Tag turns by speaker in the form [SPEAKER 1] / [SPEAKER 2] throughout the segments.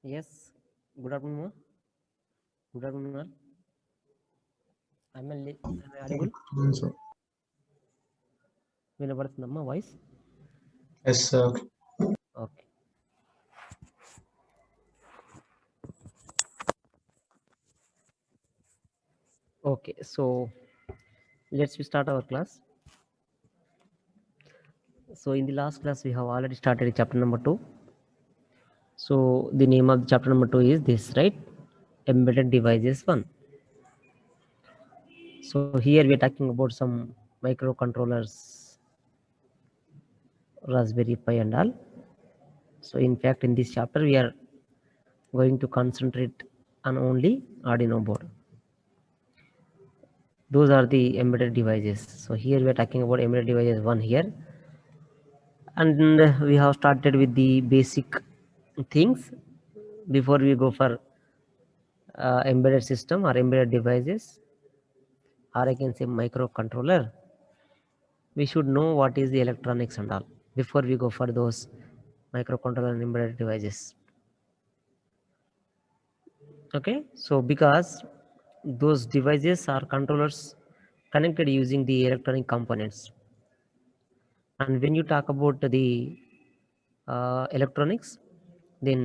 [SPEAKER 1] Yes. Good afternoon. Good afternoon. All. Am I audible?
[SPEAKER 2] So,
[SPEAKER 1] వినపడుతుందమ్మా voice?
[SPEAKER 2] yes, sir.
[SPEAKER 1] Okay. Okay. So let's start our class. So in the last class we have already started chapter number 2. So the name of the chapter number 2 is this, right? Embedded devices 1. So here we are talking about some microcontrollers, Raspberry Pi and all. So in fact in this chapter we are going to concentrate on only Arduino board. Those are the embedded devices. So here we are talking about embedded devices 1 here, and we have started with the basic things before we go for embedded system or embedded devices, or I can say microcontroller. We should know what is the electronics and all before we go for those microcontroller and embedded devices. Okay, so because those devices are controllers connected using the electronic components, and when you talk about the electronics, then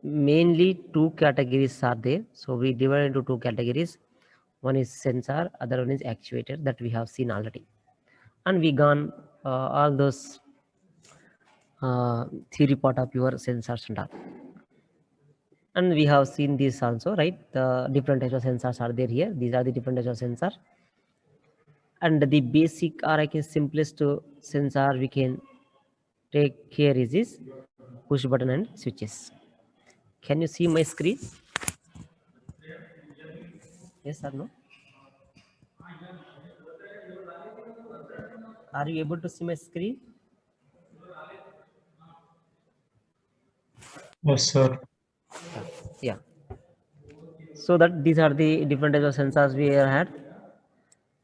[SPEAKER 1] mainly two categories are there. So we divide into two categories. One is sensor, other one is actuator, that we have seen already, and we gone all those theory part of your sensors and all. And we have seen this also, right? The different types of sensors are there here. These are the different types of sensor, and the basic or I can simplest sensor we can take care is this push button and switches. Can you see my screen? Yes or no? Are you able to see my screen?
[SPEAKER 2] Yes, sir.
[SPEAKER 1] Yeah. So that these are the different types of sensors we have had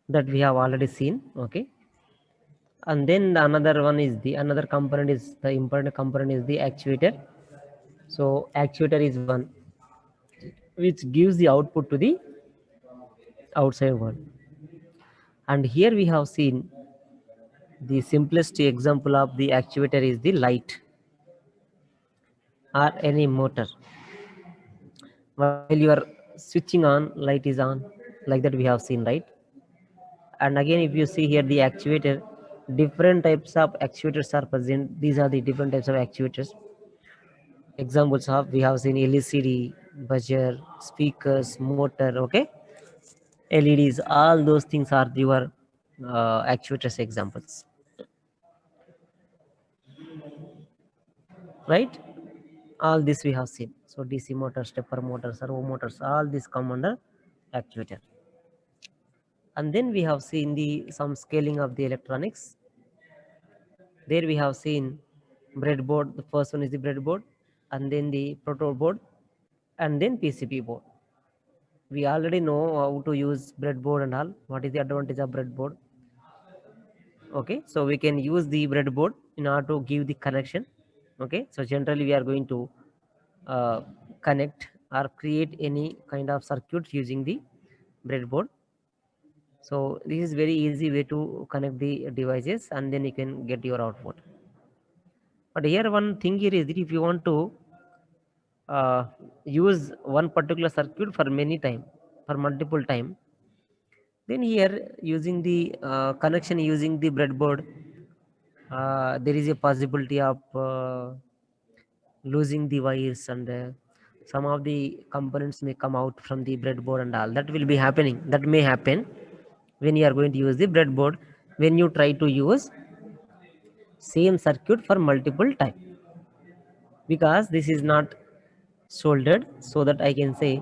[SPEAKER 1] that we have already seen. Okay. And then the another one is the another component is the important component is the actuator. So actuator is one which gives the output to the outside world. And here we have seen the simplest example of the actuator is the light or any motor. While you are switching on, light is on, like that we have seen, right? And again, if you see here the actuator, different types of actuators are present. These are the different types of actuators. Examples of we have seen LCD, buzzer, speakers, motor, okay, LEDs, all those things are your actuators examples, right? All this we have seen. So DC motors, stepper motors, servo motors, all this come under actuator. And then we have seen the some scaling of the electronics. There we have seen breadboard. The first one is the breadboard, and then the proto board, and then PCB board. We already know how to use breadboard and all. What is the advantage of breadboard? Okay, so we can use the breadboard in order to give the connection. Okay, so generally we are going to connect or create any kind of circuit using the breadboard. So this is very easy way to connect the devices, and then you can get your output. But here one thing here is that if you want to uh, use one particular circuit for many time, for multiple time, then here using the connection using the breadboard, there is a possibility of losing the wires, and some of the components may come out from the breadboard and all. That will be happening. That may happen when you are going to use the breadboard, when you try to use same circuit for multiple time, because this is not soldered, so that I can say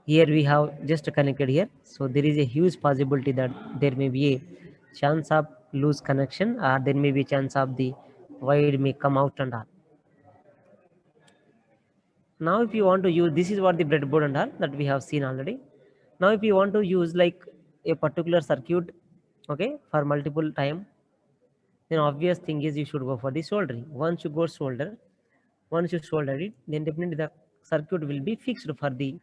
[SPEAKER 1] here we have just connected here. So there is a huge possibility that there may be a chance of loose connection, or there may be a chance of the wire may come out and all. Now if you want to use, this is what the breadboard and all that we have seen already. Now if you want to use like a particular circuit, okay, for multiple time, then obvious thing is you should go for the soldering. Once you solder it, then definitely the circuit will be fixed for the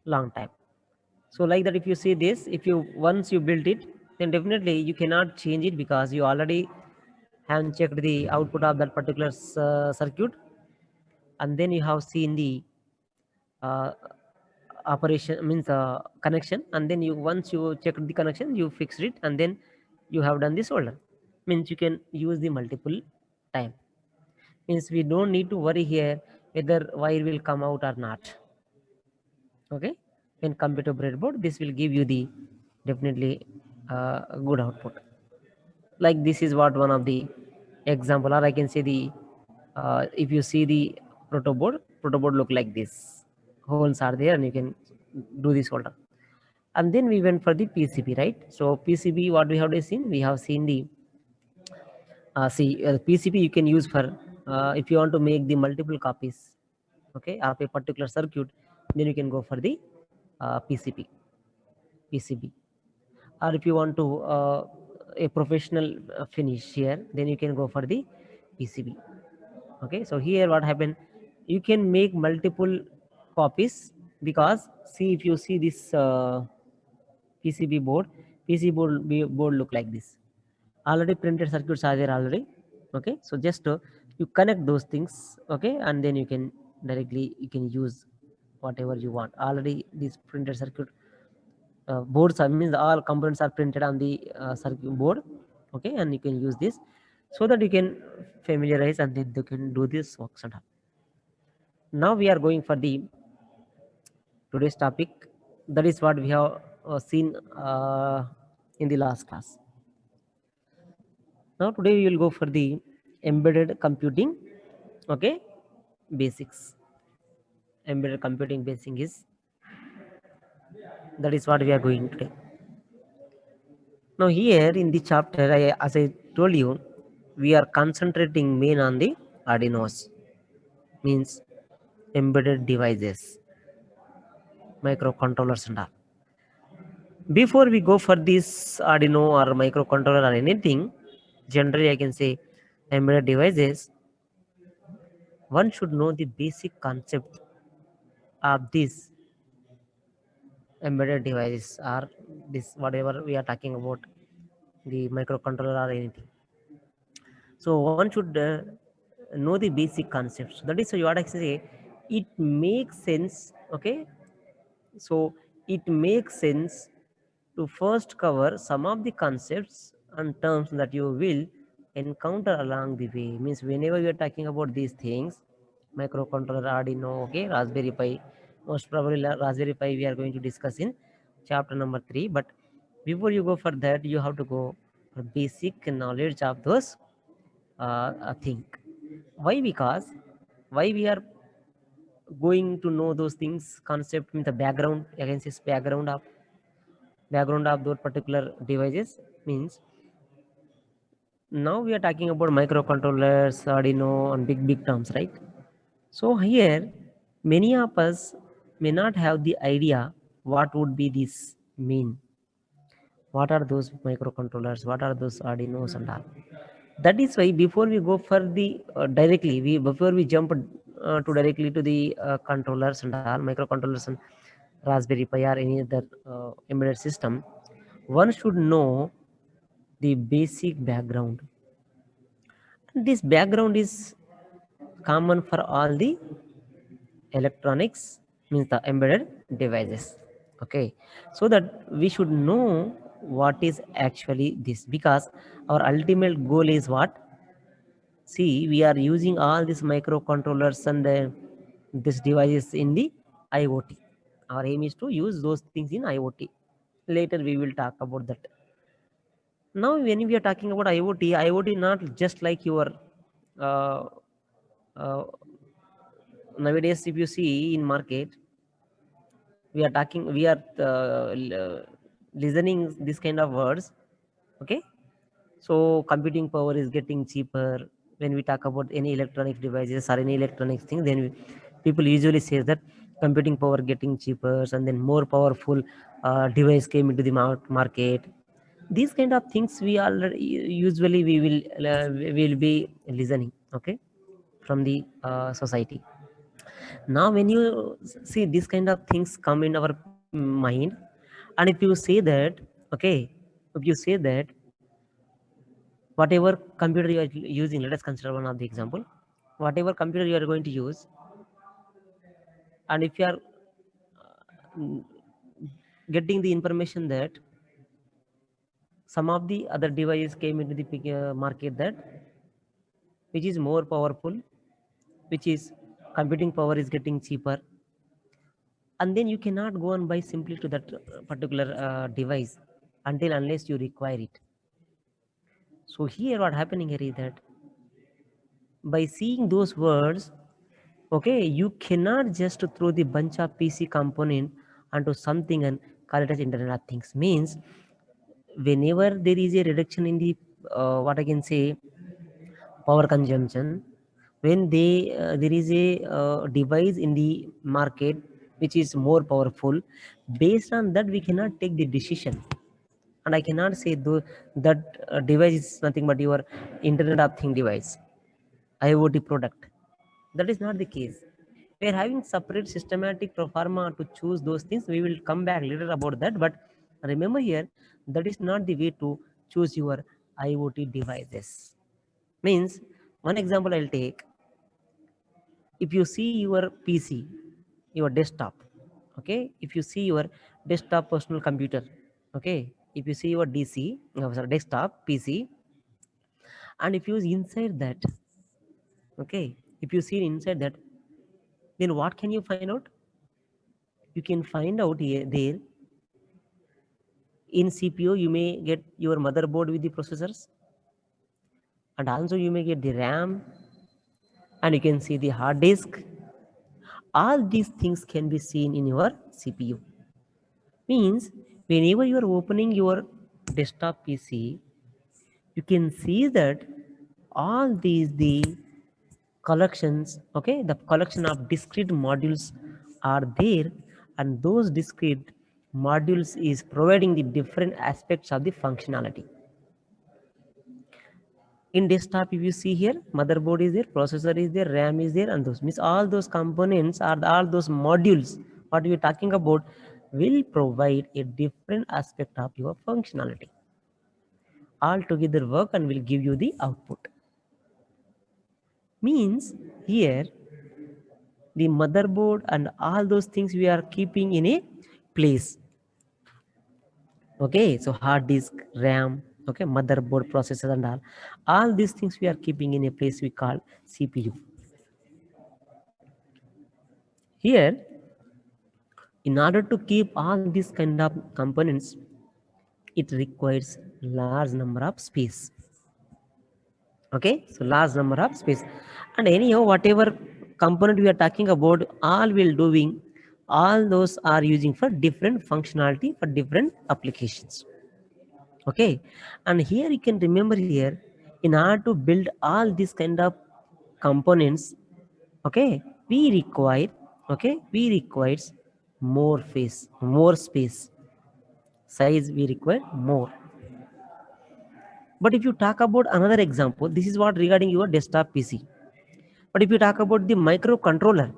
[SPEAKER 1] long time. So like that, if you see this, if you once you build it, then definitely you cannot change it because you already have checked the output of that particular circuit, and then you have seen the uh, operation means connection, and then you once you checked the connection, you fixed it, and then you have done the solder. Means you can use the multiple time. Means we don't need to worry here whether wire will come out or not. Okay, when compared to breadboard, this will give you the definitely good output. Like this is what one of the example, or I can say the if you see the protoboard look like this, holes are there and you can do this solder. And then we went for the PCB, right? So PCB, what we have seen, we have seen the PCB you can use for if you want to make the multiple copies, okay, of a particular circuit, then you can go for the PCB. Or if you want to a professional finish here, then you can go for the PCB. Okay, so here what happened, you can make multiple copies, because see, if you see this PCB board, board look like this. Already printed circuits are there already. Okay, so just you connect those things, okay, and then you can directly you can use whatever you want. Already this printed circuit boards are, means all components are printed on the circuit board. Okay, and you can use this so that you can familiarize and then you can do this works and all. Now we are going for the today's topic. That is what we have seen in the last class. Now today we will go for the embedded computing. Okay, basics. Embedded computing basic is, that is what we are going today. Now here in the chapter, as I told you, we are concentrating main on the Arduinos, means embedded devices, microcontrollers and all. Before we go for this Arduino or microcontroller or anything, generally I can say embedded devices, one should know the basic concept of these embedded devices, or this whatever we are talking about, the microcontroller or anything. So one should know the basic concepts. That is what I say. It makes sense. Okay, so it makes sense to first cover some of the concepts and terms that you will encounter along the way. Means whenever we are talking about these things, microcontroller, Arduino, okay, Raspberry Pi, most probably Raspberry Pi we are going to discuss in chapter number 3. But before you go for that, you have to go for basic knowledge of those thing. Why? Because why we are going to know those things, concept in the background, against this background of those particular devices, means now we are talking about microcontrollers, Arduino, and big terms, right? So here many of us may not have the idea what would be this mean, what are those microcontrollers, what are those Arduinos and all. That is why before we go for the directly, we before we jump to directly to the controllers and all, microcontrollers and Raspberry Pi or any other embedded system, one should know the basic background. This background is common for all the electronics, means the embedded devices. Okay, so that we should know what is actually this, because our ultimate goal is what. See, we are using all these microcontrollers and these devices in the IoT. Our aim is to use those things in IoT. Later we will talk about that. Now when we are talking about IoT not just like your uh, uh, nowadays if you see in market, we are listening this kind of words. Okay, so computing power is getting cheaper. When we talk about any electronic devices or any electronic thing, then people usually say that computing power getting cheaper, and then more powerful device came into the market. These kind of things we already usually we will be listening, okay, from the society. Now when you see these kind of things come in our mind, and if you say that, okay, if you say that whatever computer you are using, let us consider one of the example, whatever computer you are going to use, and if you are mm, getting the information that some of the other devices came into the market that which is more powerful, which is computing power is getting cheaper, and then you cannot go and buy simply to that particular device until unless you require it. So here what happening here is that by seeing those words, okay, you cannot just throw the bunch of PC component onto something and call it as internet of things. Means whenever there is a reduction in the what I can say power consumption, when there is a device in the market which is more powerful, based on that we cannot take the decision, and I cannot say that device is nothing but your internet of thing device, IoT product. That is not the case. We are having separate systematic pro forma to choose those things. We will come back later about that, but remember here that is not the way to choose your IoT devices. Means one example I'll take. If you see your PC, your desktop, okay, if you see your desktop personal computer, okay, if you see your DC, sorry, desktop PC, and if you inside that, okay, if you see inside that, then what can you find out? You can find out here there in CPU you may get your motherboard with the processors, and also you may get the RAM, and you can see the hard disk. All these things can be seen in your CPU. Means whenever you are opening your desktop PC, you can see that all these the collections, okay, the collection of discrete modules are there, and those discrete modules is providing the different aspects of the functionality. In desktop, if you see here, motherboard is there, processor is there, RAM is there, and those means all those components are all those modules what we are talking about will provide a different aspect of your functionality. All together work and will give you the output. Means here the motherboard and all those things we are keeping in a place. Okay, so hard disk, RAM, okay, motherboard, processor, and all these things we are keeping in a place we call CPU. Here, in order to keep all these kind of components, it requires large number of space. Okay, so large number of space, and anyhow whatever component we are talking about, all will doing, all those are using for different functionality for different applications. Okay, and here you can remember here, in order to build all these kind of components, okay, we require, okay, we requires more space, size we require more. But if you talk about another example, this is what regarding your desktop PC. But if you talk about the microcontroller,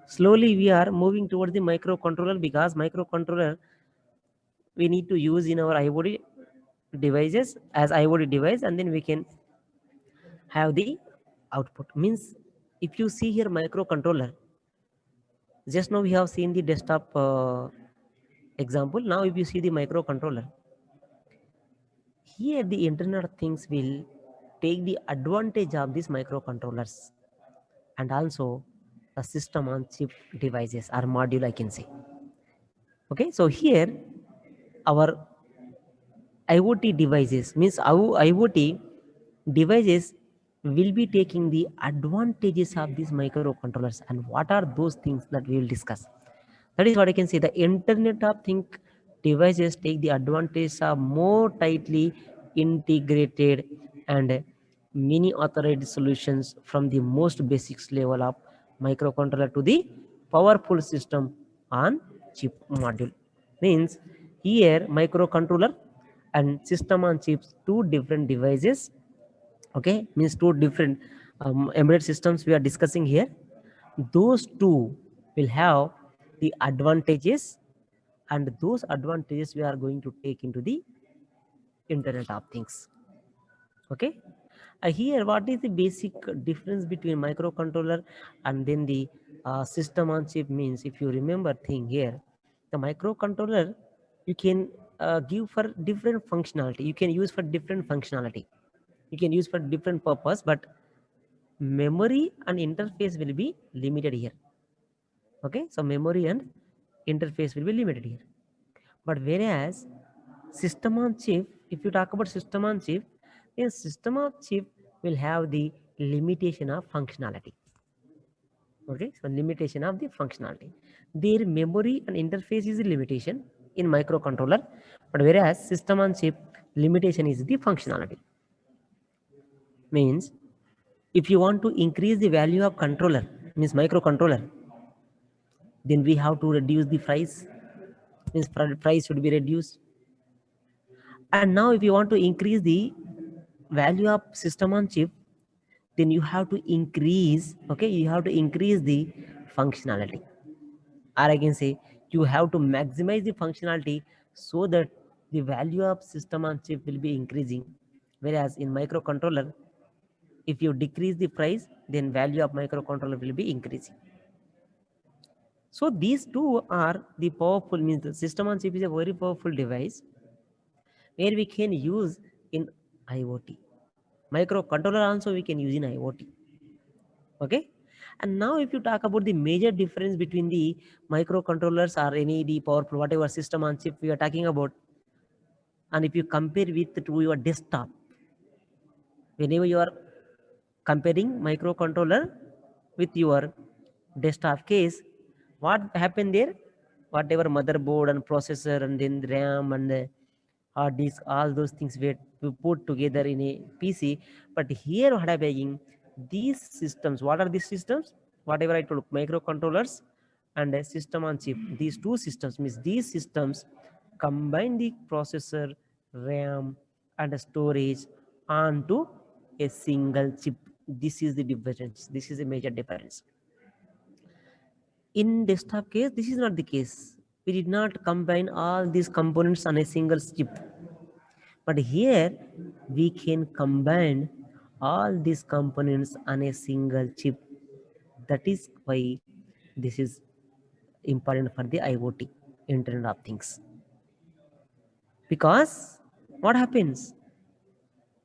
[SPEAKER 1] slowly we are moving towards the microcontroller, because microcontroller we need to use in our IoT devices as IoT device, and then we can have the output. Means if you see here microcontroller, just now we have seen the desktop example. Now if you see the microcontroller, here the Internet of Things will take the advantage of these microcontrollers, and also the system on chip devices or module I can say. Okay, so here our IoT devices, means our IoT devices will be taking the advantages of these microcontrollers, and what are those things that we will discuss. That is what I can say. The Internet of Things devices take the advantage of more tightly integrated and many authorized solutions, from the most basics level of microcontroller to the powerful system on chip module. Means here microcontroller and system on chips, two different devices, okay, means two different embedded systems we are discussing here. those two will have the advantages, and those advantages we are going to take into the Internet of Things. Okay. Here, what is the basic difference between microcontroller and then the system on chip means? If you remember thing here, the microcontroller you can give for different functionality. You can use for different functionality. You can use for different purpose, but memory and interface will be limited here. Okay, so memory and interface will be limited here. But whereas system on chip, if you talk about system on chip, then system on chip will have the limitation of functionality. Okay, so limitation of the functionality. Their memory and interface is a limitation in microcontroller, but whereas system on chip limitation is the functionality. Means if you want to increase the value of controller, means microcontroller, then we have to reduce the price, means price should be reduced. And now if you want to increase the value of system on chip, then you have to increase, okay, you have to increase the functionality, or I can say you have to maximize the functionality so that the value of system on chip will be increasing. Whereas in microcontroller, if you decrease the price, then value of microcontroller will be increasing. So these two are the powerful, means the system on chip is a very powerful device where we can use in IoT. Microcontroller also we can use in IoT. Okay. And now if you talk about the major difference between the microcontrollers or any the powerful whatever system on chip we are talking about, and if you compare with to your desktop, whenever you are comparing microcontroller with your desktop case, what happened there? Whatever motherboard and processor and then RAM and the hard disk, all those things were put together in a PC. But here what happening? These systems, what are these systems? Whatever I told, microcontrollers and a system on chip. These two systems means these systems combine the processor, RAM, and storage onto a single chip. This is the difference. This is a major difference. In desktop case, this is not the case. We did not combine all these components on a single chip. But here we can combine all these components on a single chip. That is why this is important for the IoT, Internet of Things. Because what happens?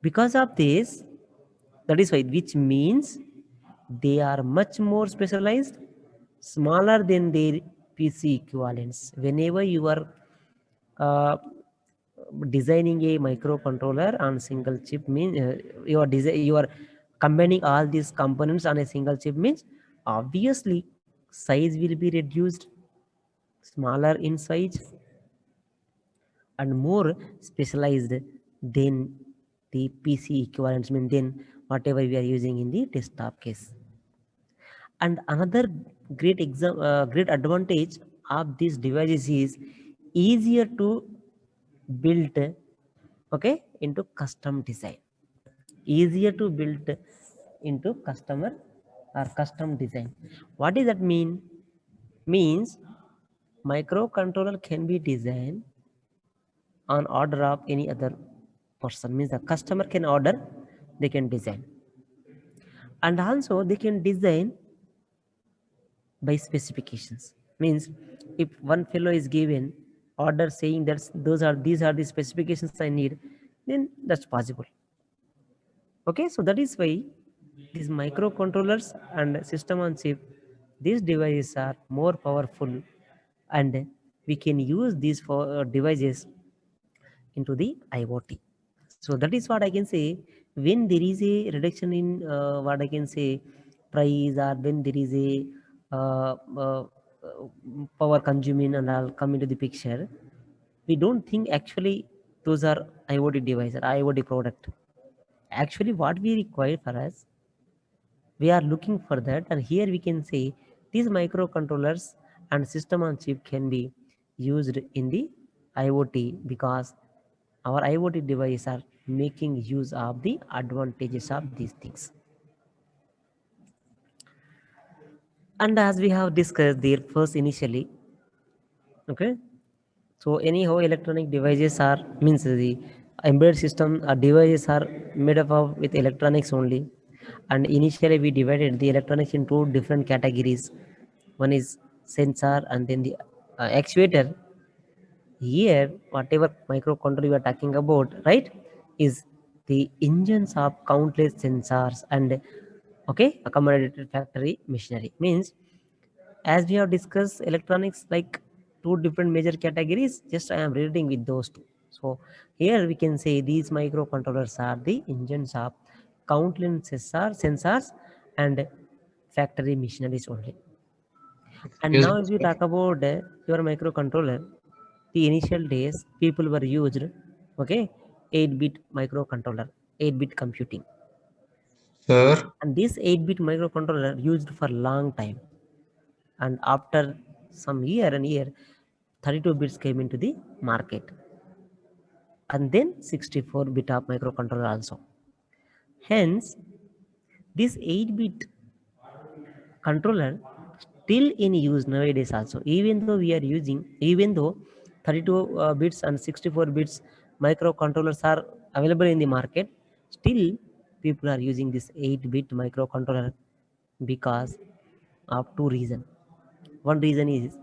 [SPEAKER 1] Because of this, that is why, which means they are much more specialized, smaller than their PC equivalents. Whenever you are uh, designing a microcontroller on single chip, means you are combining all these components on a single chip, means obviously size will be reduced, smaller in size, and more specialized than the PC equivalents, mean than whatever we are using in the desktop case. And another great advantage of these devices is easier to build, okay, into custom design. Easier to build into customer or custom design. What does that mean? Means microcontroller can be designed on order of any other person. Means the customer can order, they can design, and also they can design by specifications. Means if one fellow is given order saying that these are the specifications I need, then that's possible. Okay, so that is why these microcontrollers and system on chip, these devices are more powerful, and we can use these for devices into the IoT. So that is what I can say. When there is a reduction in what I can say price, or when there is a uh, uh, power consuming and all come into the picture, we don't think actually those are IoT device or IoT product. Actually what we require for us, we are looking for that, and here we can say these microcontrollers and system on chip can be used in the IoT, because our IoT devices are making use of the advantages of these things. And as we have discussed there first initially, okay, so anyhow electronic devices are means the embedded system devices are made up of with electronics only. And initially we divided the electronics into different categories. One is sensor and then the actuator. Here whatever microcontroller we are talking about, right, is the engines of countless sensors and okay accommodated factory machinery. Means as we have discussed electronics like two different major categories, just I am reading with those two. So here we can say these microcontrollers are the engines of countless sensors and factory machineries only. And
[SPEAKER 2] Yes,
[SPEAKER 1] now if you
[SPEAKER 2] sir.
[SPEAKER 1] talk about your microcontroller, the initial days people were used, okay, 8-bit microcontroller, 8-bit computing.
[SPEAKER 2] Sir,
[SPEAKER 1] And this 8-bit microcontroller used for long time. And after some year and year, 32 bits came into the market. And then 64-bit of microcontroller also. Hence, this 8-bit controller still in use nowadays also, even though we are using, even though 32 bits and 64 bits microcontrollers are available in the market, still people are using this 8-bit microcontroller because of two reasons. One reason is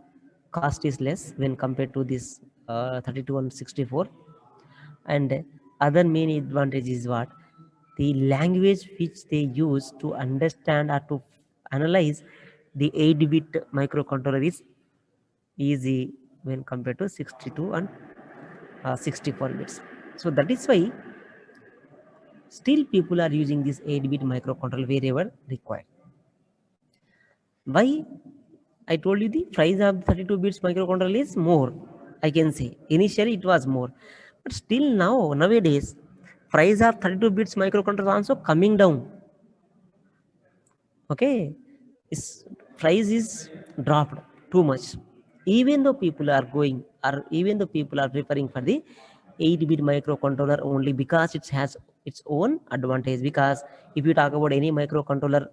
[SPEAKER 1] cost is less when compared to this 32 and 64. And other main advantage is what? The language which they use to understand or to analyze the 8-bit microcontroller is easy when compared to 62 and 64 bits. So that is why still people are using this 8-bit microcontroller wherever required. Why? I told you the price of 32 bits microcontroller is more. I can say initially it was more, but still now nowadays price of 32 bits microcontroller also coming down. Okay, its price is dropped too much. Even though people are going, or even though people are preferring for the 8-bit microcontroller only because it has its own advantage. Because if you talk about any microcontroller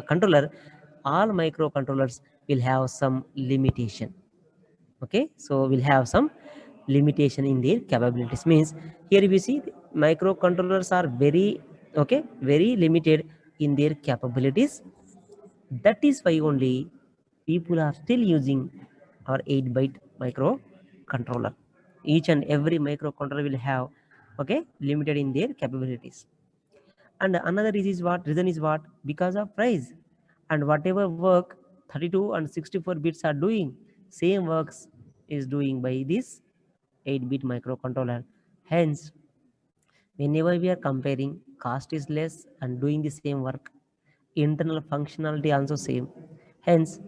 [SPEAKER 1] controller, all microcontrollers will have some limitation. Okay, so we'll have some limitation in their capabilities. Means here we see microcontrollers are very okay, very limited in their capabilities. That is why only people are still using our 8-bit microcontroller. Each and every microcontroller will have okay limited in their capabilities. And another reason is what? Because of price. And whatever work 32 and 64 bits are doing, same works is doing by this 8-bit microcontroller. Hence whenever we are comparing, cost is less and doing the same work, internal functionality also same. Hence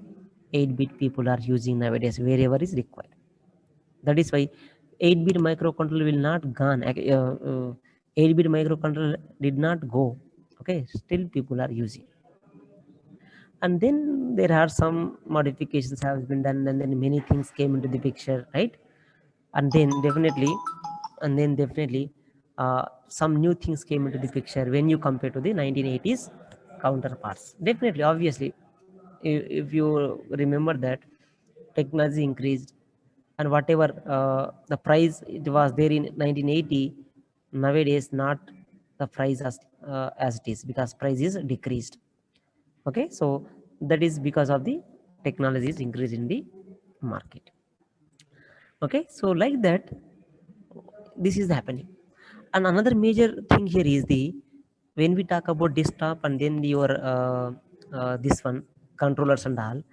[SPEAKER 1] 8-bit people are using nowadays wherever is required. That is why 8-bit microcontroller will not gone 8-bit microcontroller did not go. Okay, still people are using. And then there are some modifications have been done, and then many things came into the picture, right? And then definitely, some new things came into the picture when you compare to the 1980s counterparts. Definitely, obviously, if you remember that technology increased, and whatever the price it was there in 1980, nowadays not the price as it is, because price is decreased. Okay, so that is because of the technologies increase in the market. Okay, so like that this is happening. And another major thing here is the when we talk about desktop and then your this one controllers and all,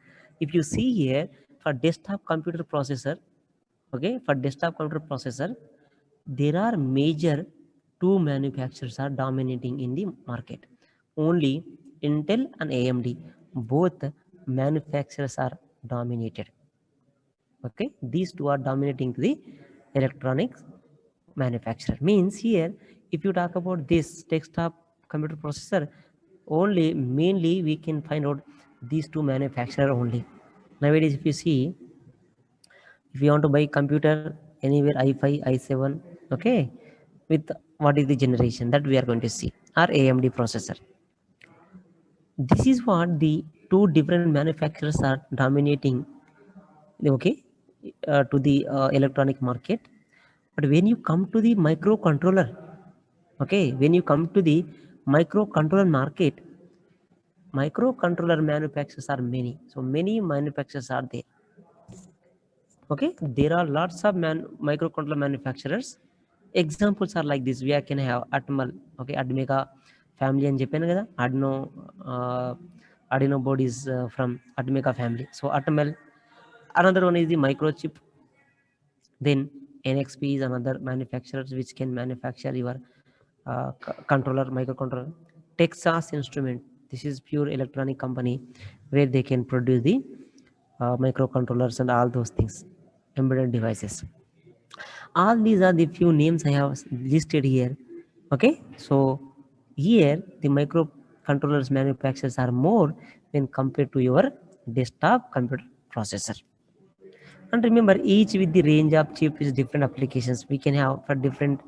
[SPEAKER 1] if you see here for desktop computer processor, okay, for desktop computer processor there are major two manufacturers are dominating in the market only. Intel and AMD, both manufacturers are dominated. Okay, these two are dominating the electronics manufacturer. Means here if you talk about this desktop computer processor, only mainly we can find out these two manufacturer only. Nowadays if you see, if you want to buy computer anywhere i5 i7, okay, with what is the generation that we are going to see, or AMD processor. This is what the two different manufacturers are dominating, okay, to the electronic market. But when you come to the microcontroller, okay, when you come to the microcontroller market, microcontroller manufacturers are many. So many manufacturers are there. Okay, there are lots of microcontroller manufacturers. Examples are like this. We can have Atmel, okay, Admega family and Japan, Arduino board is from Admega family. So Atmel, another one is the microchip. Then NXP is another manufacturer which can manufacture your controller, microcontroller. Texas Instrument, this is pure electronic company where they can produce the microcontrollers and all those things, embedded devices. All these are the few names I have listed here. Okay, so here the microcontrollers manufacturers are more when compared to your desktop computer processor. And remember, each with the range of chip is different applications. We can have for different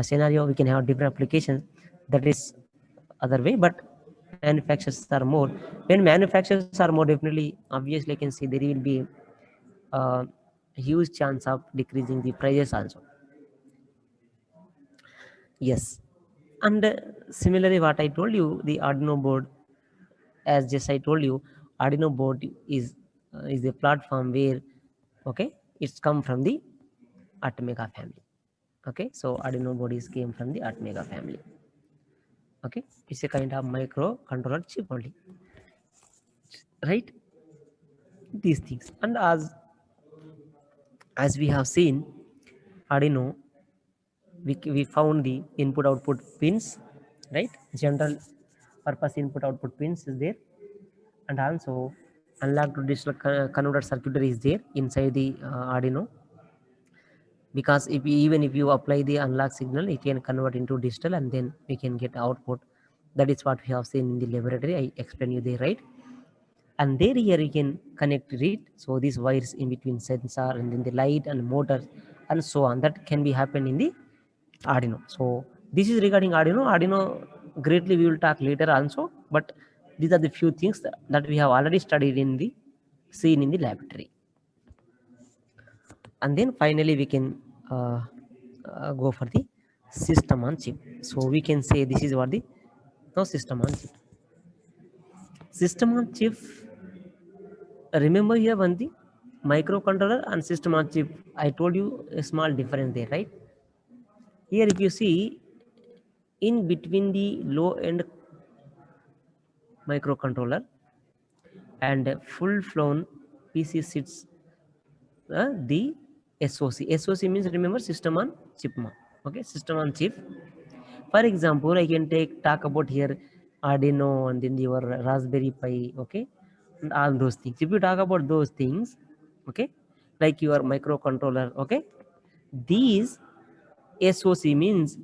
[SPEAKER 1] scenario, we can have different applications. That is other way, but manufacturers are more. When manufacturers are more, definitely, obviously, I can see there will be a huge chance of decreasing the prices also. Yes, and similarly, what I told you, the Arduino board, as just I told you, Arduino board is a platform where, okay, it's come from the Atmega family. Okay, so Arduino board is came from the Atmega family. Okay, it's a kind of microcontroller chip only, right? These things, and as we have seen, Arduino, we found the input output pins, right? General purpose input output pins is there, and also unlocked to digital converter circuitry is there inside the Arduino, because even if you apply the unlock signal, it can convert into digital and then we can get output. That is what we have seen in the laboratory. I explained you there, right? And there here you can connect it. So these wires in between sensor and then the light and motor and so on, that can be happen in the Arduino. So this is regarding Arduino greatly we will talk later also, but these are the few things that we have already studied in the seen in the laboratory. And then finally we can go for the system on chip. So we can say this is what the now system on chip. System on chip, remember here one thing, microcontroller and system on chip, I told you a small difference there, right? Here if you see, in between the low end microcontroller and full flown PC sits the SoC. SoC means, remember, system on chip. Okay, system on chip. For example, I can talk about here Arduino and then your Raspberry Pi, okay, and all those things. If you talk about those things, okay, like your microcontroller, okay, these SoC means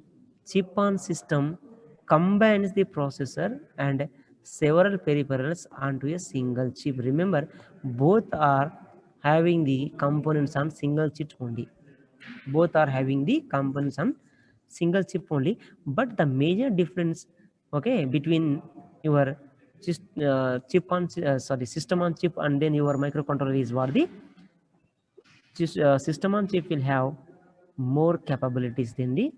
[SPEAKER 1] chip on system combines the processor and several peripherals onto a single chip. Remember, both are having the components on single chip only. Both are having the components on single chip only. But the major difference, okay, between your chip on system on chip and then your microcontroller is what the system on chip will have more capabilities than the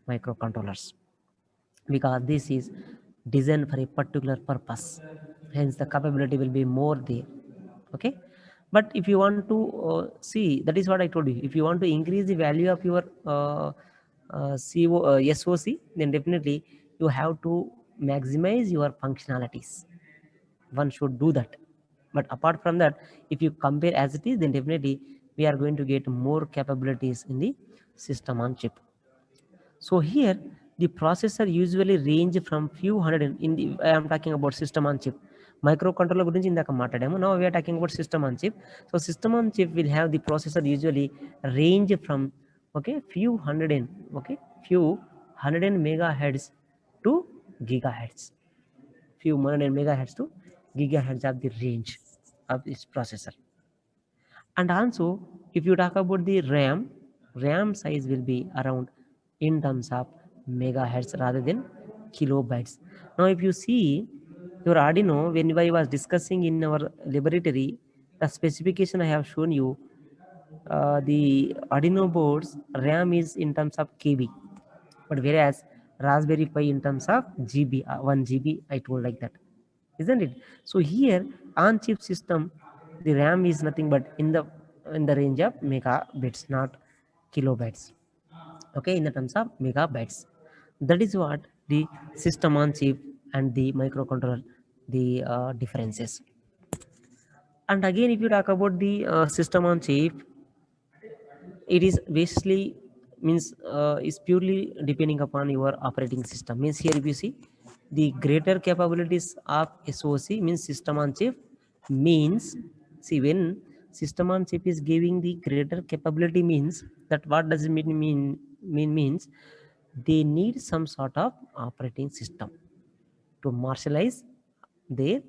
[SPEAKER 1] microcontrollers, because this is designed for a particular purpose, hence the capability will be more there. Okay, but if you want to see, that is what I told you, if you want to increase the value of your SoC, then definitely you have to maximize your functionalities. One should do that. But apart from that, if you compare as it is, then definitely we are going to get more capabilities in the system on chip. So here the processor usually range from few hundred in the, I am talking about system on chip. Microcontroller గురించి ఇందాక మాట్లాడాము. Now we are talking about system on chip. So system on chip will have the processor usually range from, okay, few hundred and, okay, few hundred and megahertz to gigahertz. Few hundred and megahertz to gigahertz of the range of this processor. And also, if you talk about the RAM size will be around in terms of megahertz rather than kilobytes. Now, if you see Your Arduino, when I was discussing in our laboratory, the specification I have shown you, the Arduino board's RAM is in terms of KB, but whereas Raspberry Pi in terms of GB, 1 GB, I told like that, isn't it? So here on chip system, the RAM is nothing but in the range of megabits, not kilobytes. Okay, in the terms of megabytes. That is what the system on chip and the microcontroller, the differences. And again, if you talk about the system on chip, it is basically means is purely depending upon your operating system. Means here if you see the greater capabilities of SoC means system on chip means, see, when system on chip is giving the greater capability means that what does it means they need some sort of operating system to marshalize their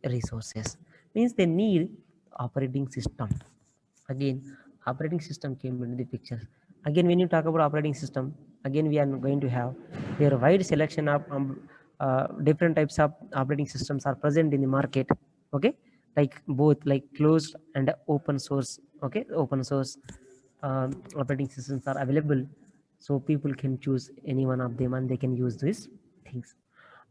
[SPEAKER 1] resources. Means they need operating system. Again, operating system came into the picture. Again, when you talk about operating system, again we are going to have there wide selection of different types of operating systems are present in the market. Okay, like both like closed and open source. Okay, open source operating systems are available, so people can choose any one of them and they can use these things.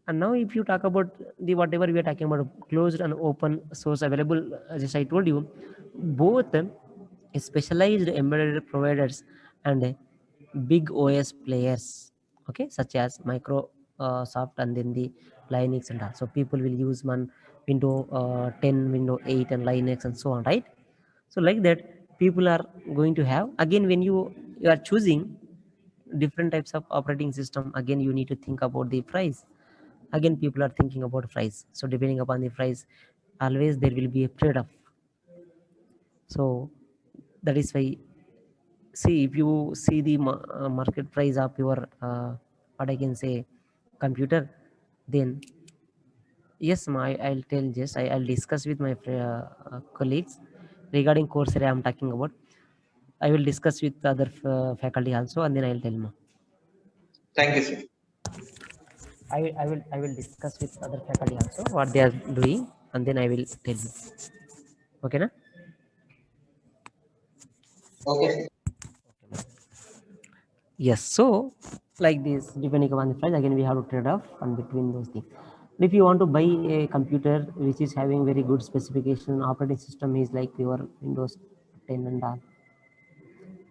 [SPEAKER 1] And now if you talk about the whatever we are talking about closed and open source available, just I told you, both specialized embedded providers and big OS players, okay, such as Microsoft and then the Linux and all. So people will use one Windows 10, Windows 8 and Linux and so on, right? So like that, people are going to have, again when you are choosing different types of operating system, again you need to think about the price. Again people are thinking about price, so depending upon the price, always there will be a trade-off. So that is why, see, if you see the market price of your what I can say computer, then yes I'll tell, just I'll discuss with my colleagues regarding Coursera I'm talking about. I will discuss with other faculty also, and then I'll tell ma.
[SPEAKER 2] Thank you, sir.
[SPEAKER 1] I will discuss with other faculty also what they are doing, and then I will tell you. Okay, na?
[SPEAKER 2] Okay.
[SPEAKER 1] Yes. So like this, depending upon the price, again we have to trade off and between those things. If you want to buy a computer which is having very good specification, operating system is like your Windows 10 and all,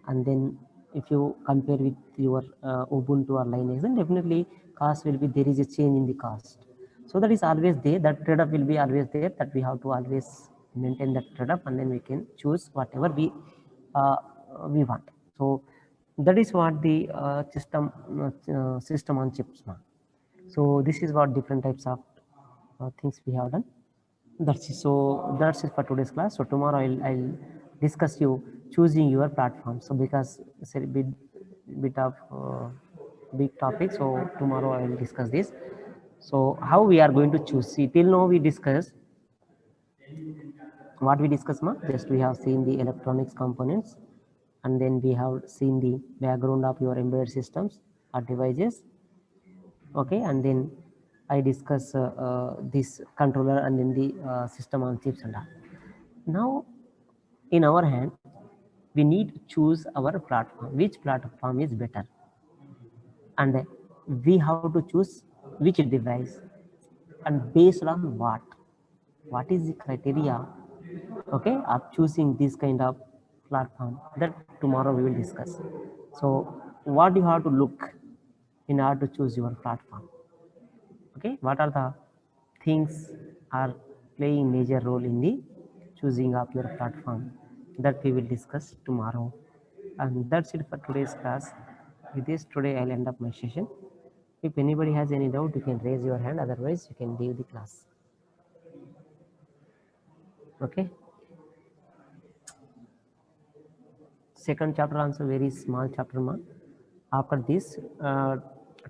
[SPEAKER 1] and then if you compare with your Ubuntu or Linux, then definitely cost will be, there is a change in the cost. So that is always there, that trade-off will be always there, that we have to always maintain that trade-off, and then we can choose whatever uh, we want. So that is what the system on chips now. So this is what different types of things we have done. That's it. So that's it for today's class. So tomorrow I'll discuss you choosing your platform. So because it's a bit of big topic. So tomorrow I will discuss this. So how we are going to choose? See, till now we discussed what we discussed. Ma, just we have seen the electronics components, and then we have seen the background of your embedded systems or devices. Okay, and then I discuss this controller and then the system on chips and all. Now in our hand we need to choose our platform, which platform is better, and we have to choose which device and based on what is the criteria, okay, of choosing this kind of platform, that tomorrow we will discuss. So what you have to look in order to choose your platform, okay, what are the things are playing major role in the choosing of your platform, that we will discuss tomorrow. And that's it for today's class. With this, today I'll end up my session. If anybody has any doubt, you can raise your hand, otherwise you can leave the class. Okay, second chapter also very small chapter ma. After this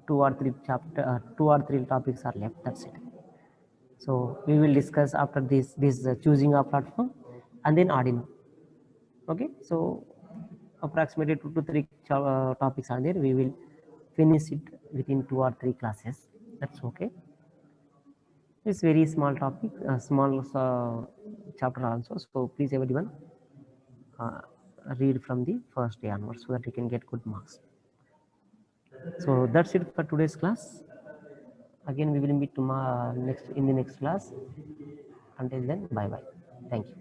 [SPEAKER 1] two or three topics are left, that's it. So we will discuss after this choosing a platform and then Arduino. Okay, so approximately 2 to 3 topics are there. We will finish it within 2 or 3 classes. That's okay. It's very small topic, small chapter also. So please everyone uh, read from the first day onwards so that you can get good marks. So that's it for today's class. Again, we will meet tomorrow next in the next class. Until then, bye bye. Thank you.